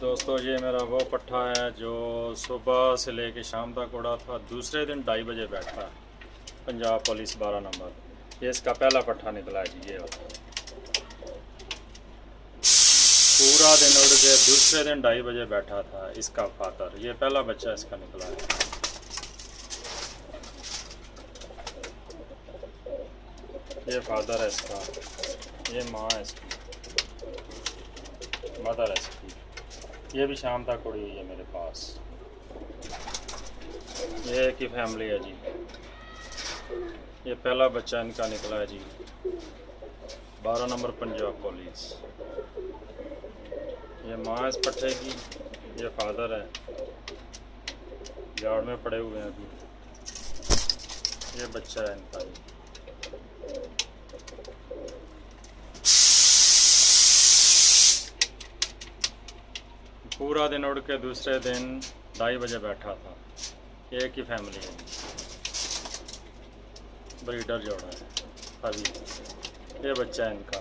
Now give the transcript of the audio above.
दोस्तों ये मेरा वो पट्ठा है जो सुबह से लेके शाम तक उड़ा था। दूसरे दिन 2:30 बजे बैठा। Punjab police 12 number. ये इसका पहला पट्ठा निकला है जी। ये पूरा दिन उड़ के दूसरे दिन 2:30 बजे बैठा था इसका फादर। ये पहला बच्चा इसका निकला है। ये फादर है इसका, ये माँ है इसकी, मदर है इसकी। ये भी शाम तक उड़ी हुई है मेरे पास। ये एक ही फैमिली है जी। ये पहला बच्चा इनका निकला है जी। 12 नंबर पंजाब पुलिस। ये माँ है इस पट्टे की, ये फादर है, यार्ड में पड़े हुए हैं अभी। ये बच्चा है इनका जी। पूरा दिन उड़ के दूसरे दिन 2:30 बजे बैठा था। एक ही फैमिली है, ब्रीडर जोड़ा है अभी। ये बच्चा है इनका।